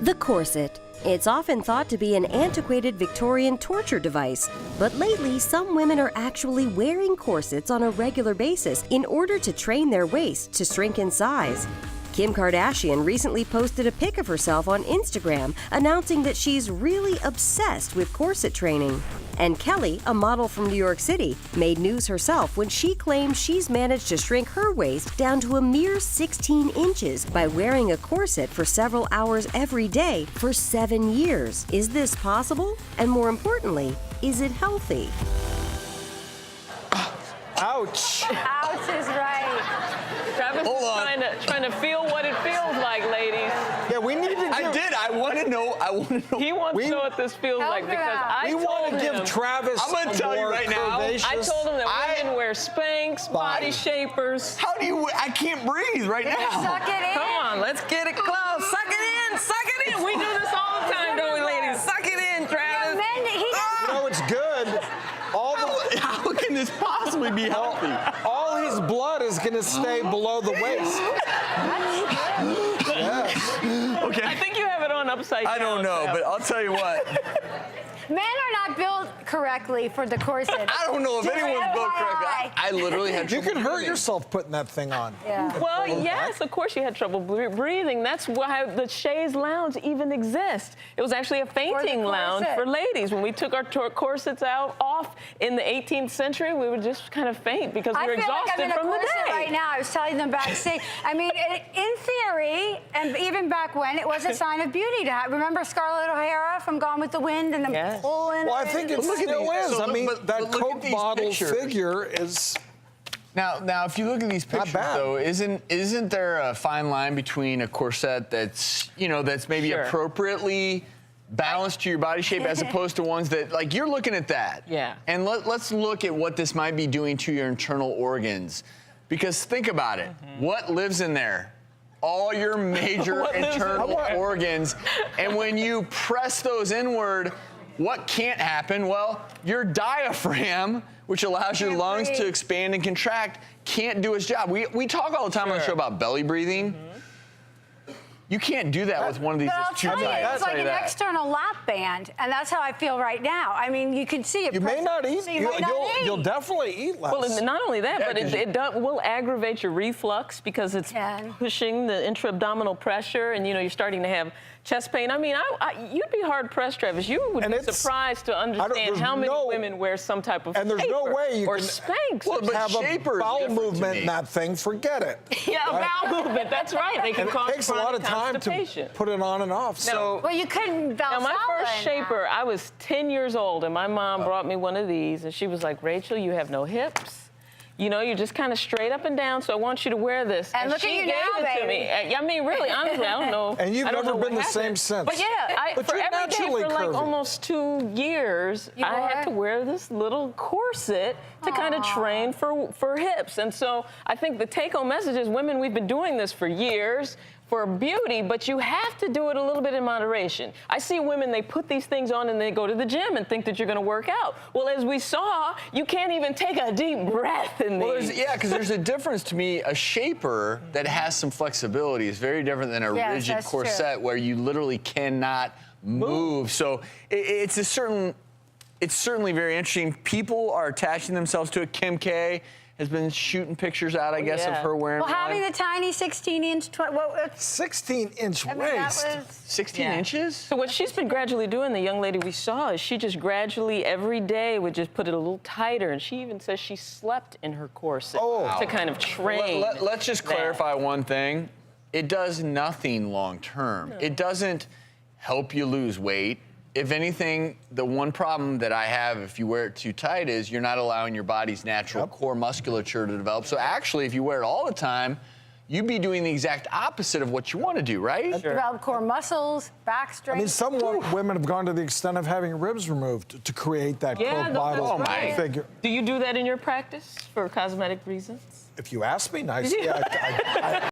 The corset. It's often thought to be an antiquated Victorian torture device, but lately some women are actually wearing corsets on a regular basis in order to train their waist to shrink in size. Kim Kardashian recently posted a pic of herself on Instagram announcing that she's really obsessed with corset training. And Kelly, a model from New York City, made news herself when she claimed she's managed to shrink her waist down to a mere 16 inches by wearing a corset for several hours every day for 7 years. Is this possible? And more importantly, is it healthy? Ouch. Ouch is right. Travis is trying to feel what it feels like, ladies. Yeah, we need to give... I want to know. He wants to know what this feels like because I want to give Travis I'm going to tell you right now. I told him that women wear Spanx, body shapers. How do you... I can't breathe right now. Suck it in. Come on, let's get it close. Suck it in. Suck it in. We do this all the time, don't we, ladies? Suck it in, Travis. No, it's good. How can this possibly be healthy? All his blood is going to stay below the waist. Yes. Okay. I think you have it on upside down. I don't know, but I'll tell you what. Men are not built correctly for the corset. I don't know if anyone's built correctly. I literally had You trouble can hurt breathing. yourself putting that thing on. Yeah. Well, yes, of course you had trouble breathing. That's why the chaise lounge even exists. It was actually a fainting lounge for ladies. When we took our corsets off in the 18th century, we would just kind of faint because we were exhausted from the day. Right now, I was telling them backstage. I mean, in theory, and even back when, it was a sign of beauty to have. Remember Scarlett O'Hara from Gone with the Wind and the pulling? Well, I think it still is. So I mean, that look Coke at bottle pictures. figure is... Now, if you look at these pictures, bad. though, isn't there a fine line between a corset that's maybe appropriately balanced to your body shape as opposed to ones that, like, you're looking at that. Yeah. And let's look at what this might be doing to your internal organs. Because think about it. What lives in there? All your major internal organs. And when you press those inward, what can't happen? Well, your diaphragm, which allows your lungs to expand and contract, can't do its job. We talk all the time on the show about belly breathing. You can't do that with one of these that's too tight. It's like an external lap band, and that's how I feel right now. I mean, you can see it. You may not eat. You'll definitely eat less. Well, not only that, but it will aggravate your reflux because it's pushing the intra-abdominal pressure, and you're starting to have chest pain. I mean, you'd be hard-pressed, Travis. You would be surprised to understand how many women wear some type of and there's no way you or can Spanx. Well, but have a bowel movement in that thing. Forget it. Yeah, a bowel movement. That's right. They can cause it takes a lot of time to put it on and off. So, well, you couldn't balance. Now, my first shaper, I was 10 years old, and my mom brought me one of these, and she was like, "Rachel, you have no hips. You're just kind of straight up and down, so I want you to wear this." And look she at you gave now, it to me. I mean, really, honestly, I don't know. And you've never been the same since. But yeah, for every day for like curvy. almost 2 years, I had to wear this little corset to kind of train for hips. And so I think the take-home message is, women, we've been doing this for years for beauty, but you have to do it a little bit in moderation. I see women, they put these things on and they go to the gym and think that you're going to work out. Well, as we saw, you can't even take a deep breath in these. Because there's a difference to me. A shaper that has some flexibility is very different than a rigid corset where you literally cannot move. So it's certainly very interesting. People are attaching themselves to it. Kim K has been shooting pictures out, I guess, of her wearing one. Having the tiny 16-inch... 16-inch waist. 16 inches? So what she's been gradually doing, the young lady we saw, is she just gradually every day would just put it a little tighter. And she even says she slept in her corset to kind of train. Let's just clarify one thing. It does nothing long term. It doesn't help you lose weight. If anything, the one problem that I have if you wear it too tight is you're not allowing your body's natural core musculature to develop. So actually, if you wear it all the time, you'd be doing the exact opposite of what you want to do, right? Develop core muscles, back strength. I mean, some women have gone to the extent of having ribs removed to create that Coke bottle figure. Do you do that in your practice for cosmetic reasons? If you ask me, nice. Yeah,